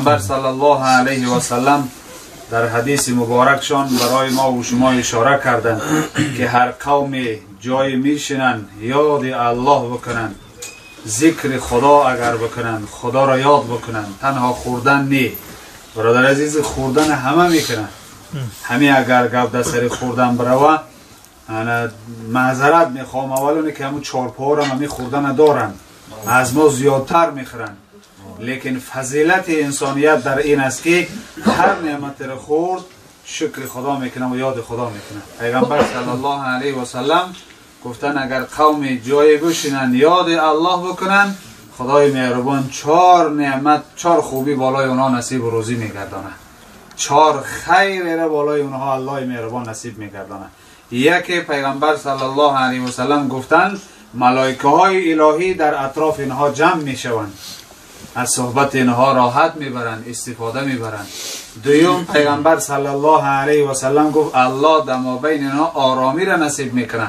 پیغمبر صلی الله علیه و سلم در حدیث مبارکشان برای ما و شما اشاره کردند که هر قوم جای میشینن یاد الله بکنن، ذکر خدا اگر بکنن، خدا را یاد بکنن، تنها خوردن نی. برادر عزیز، خوردن همه میکنن، همه اگر گپ در سر خوردن بروه انا معذرت میخوام اولونه که همون چارپا هم همی خوردن دارن، از ما زیادتر میخورن، لیکن فضیلت انسانیت در این است که هر نعمت را خورد شکر خدا میکنه و یاد خدا میکنه. پیغمبر صلی الله علیه و سلم گفتن اگر قوم جای بشینن یاد الله بکنن، خدای مهربان 4 نعمت 4 خوبی بالای اونها نصیب و روزی میگردانه، 4 خیر را بالای اونها الله مهربان نصیب میگردانه. یکی پیغمبر صلی الله علیه و سلم گفتن ملائکه های الهی در اطراف اینها جمع میشوند، از صحبت اینها راحت میبرند، استفاده میبرند. دوم پیغمبر صلی الله علیه و سلم گفت الله در مابین اینها آرامی را نصیب میکنه،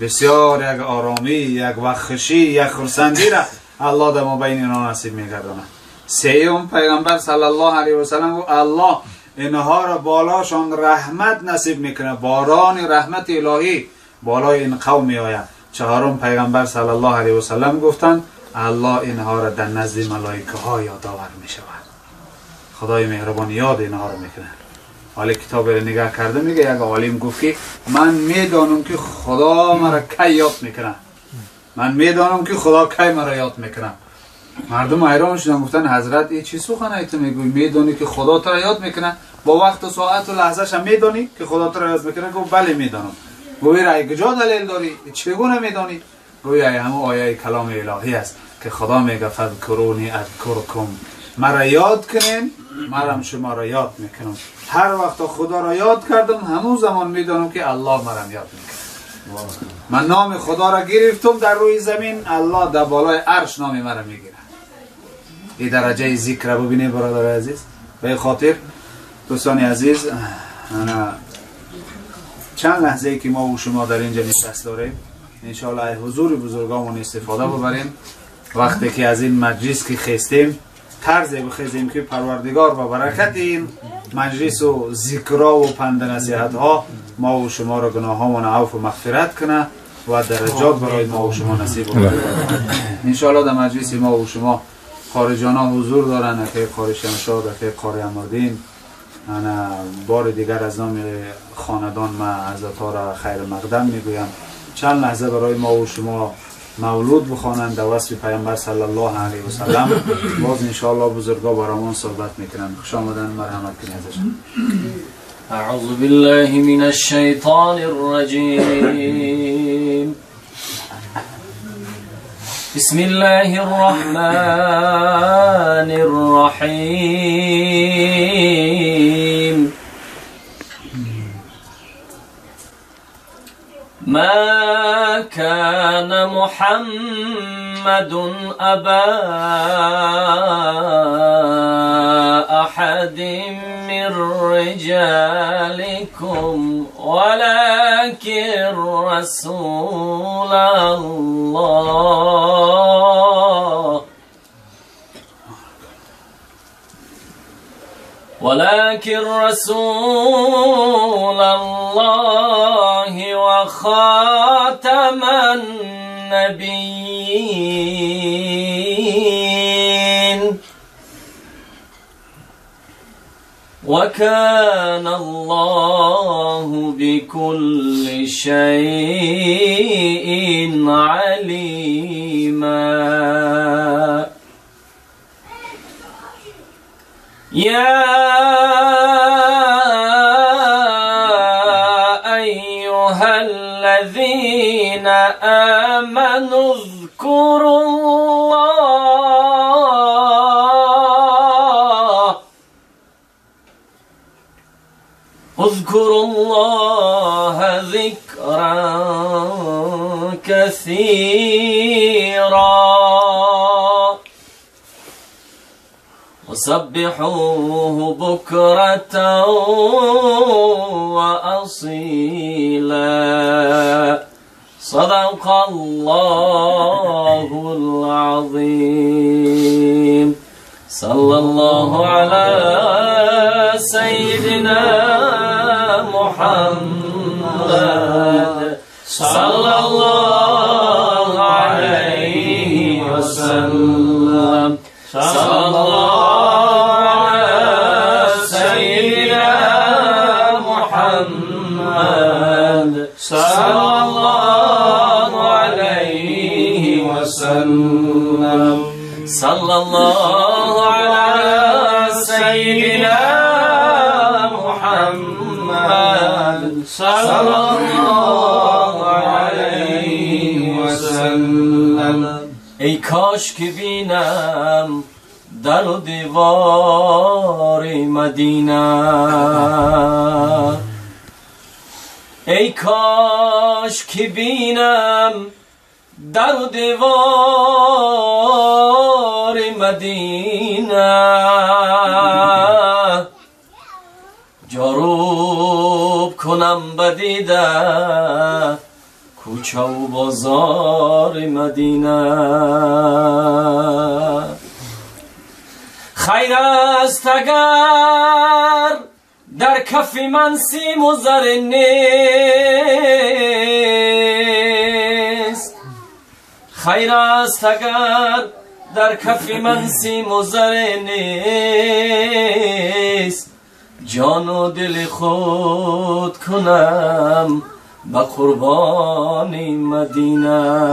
بسیار یک آرامی، یک بخشی، یک خرسندی را الله در مابین اینها نصیب میگردانه. سوم پیغمبر صلی الله علیه و سلم گفت الله اینها را بالاشان رحمت نصیب میکنه، باران رحمت الهی بالای این قوم میآید. چهارم پیغمبر صلی الله علیه و سلم گفتند الله اینها را در نزد ملائکه ها یادآور میشود، خدای مهربان یاد اینها را میکنه. حالا کتاب را نگاه کرده میگه یک عالم گفت که من میدانم که خدا مرا کی یاد میکنه، من میدانم که خدا کی مرا یاد میکنه. مردم حیران شدن، گفتن حضرت این چی سخنه تو میگوی؟ میدانی که خدا تو را یاد میکنه؟ با وقت و ساعت و لحظه هم میدانی که خدا تو را یاد میکنه؟ گفت بله میدانم. گویی را کجا دلیل داری؟ چگونه میدانی؟ گویی همون آیه کلام الهی است که خدا میگه فذکرونی اذکرکم، مرا یاد کنین مرا شما را یاد میکنم. هر وقت خدا را یاد کردم همون زمان میدانم که الله مرا یاد میکنه. من نام خدا را گرفتم در روی زمین، الله در بالای عرش نام مرا میگیره. این درجه ذکر را ببینید برادر عزیز. به خاطر دوستان عزیز، چند لحظه ای که ما و شما در اینجا نشست داریم، انشاءالله حضور بزرگامون استفاده ببریم. وقتی که از این مجلس که خستیم طرز بخیزیم که پروردگار با برکت این مجلس و ذکرها و پند نصیحت ها ما و شما را گناهامون عفو و مغفرت کنه و درجات برای ما و شما نصیب کنه. انشاءالله در مجلس ما و شما خارجانا حضور دارن، که قاری شمشاد، که قاری امردین. انا بار دیگر از نام خاندان ما حضرت ها را خیر مقدم میگویم. چند لحظه برای ما و شما مولود بخوانند در وصف پیامبر صلی الله علیه و سلم. باز انشاءالله بزرگا برامون صحبت میکنن. خوش آمدن، مرحمت کنید ازشون. اعوذ بالله من الشیطان الرجیم. بسم الله الرحمن الرحیم. ما كان محمد أبا أحد من رجالكم ولكن رسول الله وخاتم النبيين وكان الله بكل شيء عليما. يا أيها الذين آمنوا اذكروا الله ذكرا كثيرا وسبحوه بكرة وأصيلا. صدق الله العظيم. صلى الله على سيدنا محمد صلى الله عليه وسلم صلى الله على سيدنا محمد صلى الله عليه وسلم صلى الله على سيدنا محمد صلى الله عليه وسلم ای کاش که بینم در و دیوار مدینه ای کاش که بینم در و دیوار مدینه جاروب کنم بدیده کوچه و بازار مدینه خیر است اگر در کف من سیم و زر نیست خیر است اگر در کف من سیم و زر نیست جان و دل خود کنم به قربان مدینه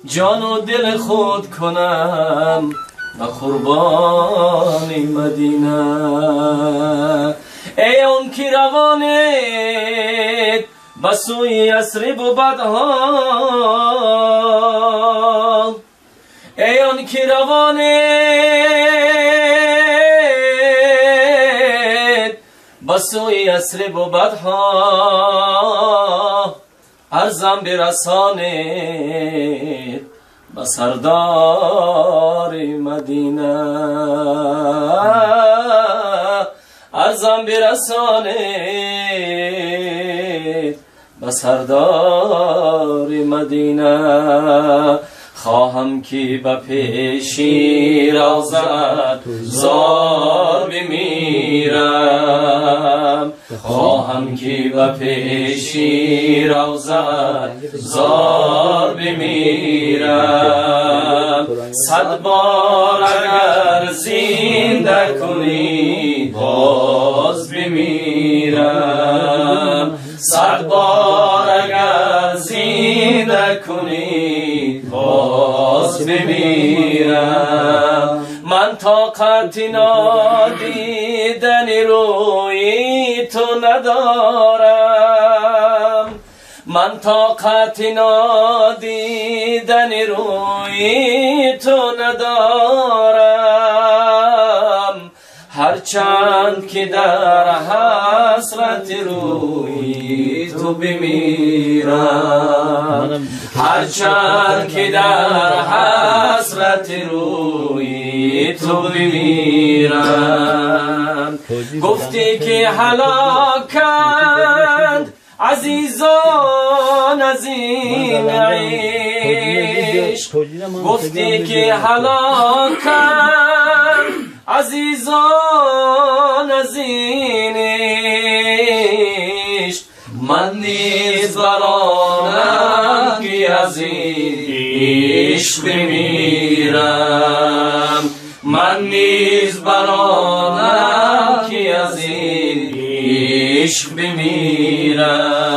جان و دل خود کنم به قربان مدینه ای اون کی روانت به سوی یثرب و بدها ای اون کی روانت به سوی یثرب و بدها عرضم برسانید به سردار مدینه عرضم برسانید به سردار مدینه خواهم که به پیشی روزت زار بمیرم خواهم که به پیشی روزت زار بمیرم 100 بار اگر زنده کنی باز بمیرم 100 بار اگر زنده کنی باز بمیرم من طاقت نادیدن روی تو ندارم من طاقت نادیدن روی تو ندارم هرچند که در حسرت روی تو بمیرم هرچند که در حسرت روی تو بمیرم گفتی که هلاکند عزیزان از این عشق گفتی که هلاکند عزیزان از این عشق من نیز برانم که از این عشق بمیرم من نیز برانم که از این عشق بمیرم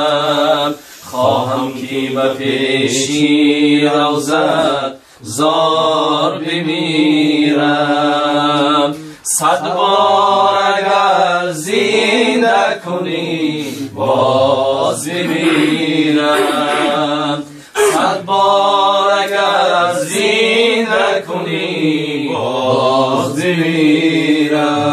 خواهم که به پیشی روزت زار بمیرم 100 بار اگر زنده کنی باز بمیرم 100 بار اگر زنده کنی باز بمیرم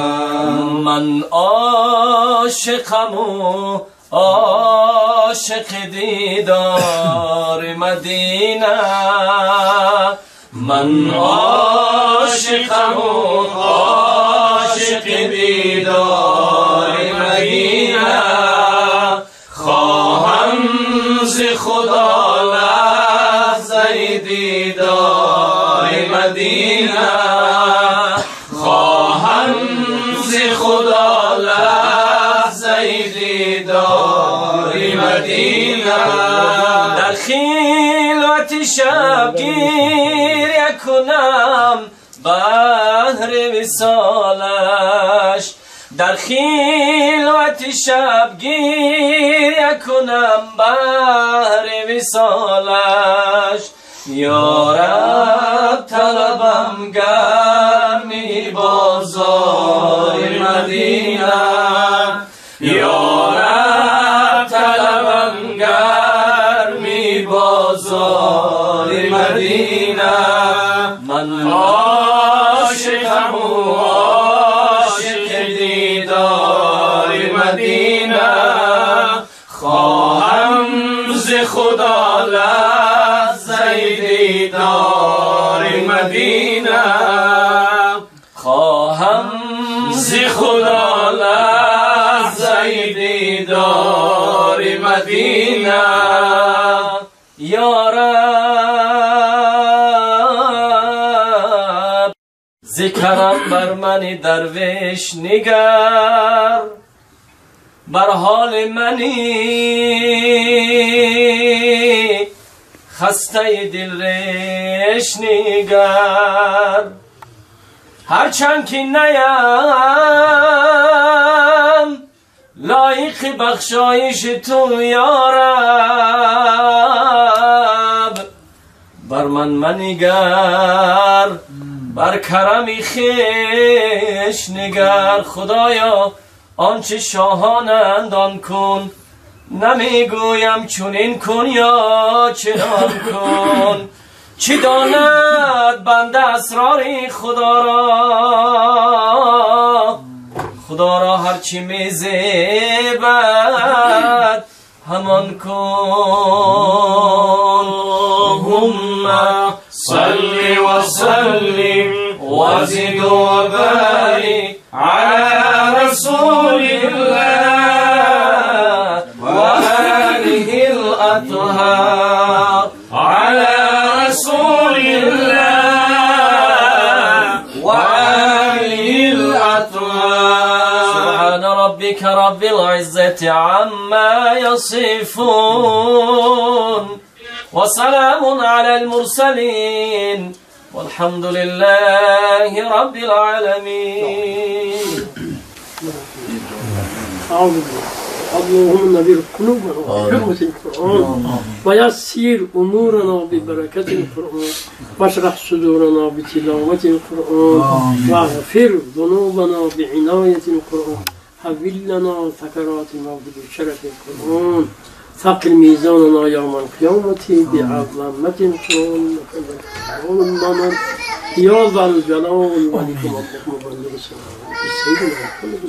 من عاشقم و عاشق دیدار مدینه من عاشقم و عاشق دیدار مدینه خواهم ز خدا لحظه دیدار مدینه المدینه در خلوت شبگیر کنم بهر وصالش در خلوت شبگیر کنم بهر وصالش یا رب طلبم گرمی بازار مدینه یا رب طلبم گرمی بازار مدینه من عاشقم و عاشق دیدار مدینه خواهم ز خدا لحظه دیدار مدینه خواهم ز خدا لحظه دیدار مدینه یا رب ذکرم بر من درویش نگر بر حال منی خسته دل ریش نگر هرچند که نیم لایق بخشایش تو یا رب بر من منگر بر کرمی خیش نگر خدایا آنچه شاهانند آن کن نمیگویم چنین کن یا چنان کن چی داند بنده اسرار خدا را هرچی میزیبد همان کن اللهم صل و سلم و زد و بارک على رسول الله و آله الاطهار على رسول الله و آله الاطهار سبحان ربك رب العزة عما يصفون وسلام على المرسلين والحمد لله رب العالمين اللهم نبير قلوبنا بحرمة القرآن ويسير أمورنا ببركة القرآن واشرح صدورنا بتلاوة القرآن واغفر ذنوبنا بعناية القرآن حول لنا سكرات الموت بشرف القرآن ثقل ميزاننا يوم القيامة بعظمة القرآن اللهم يا ذا الجلال والإكرام بلغ سيدنا محمد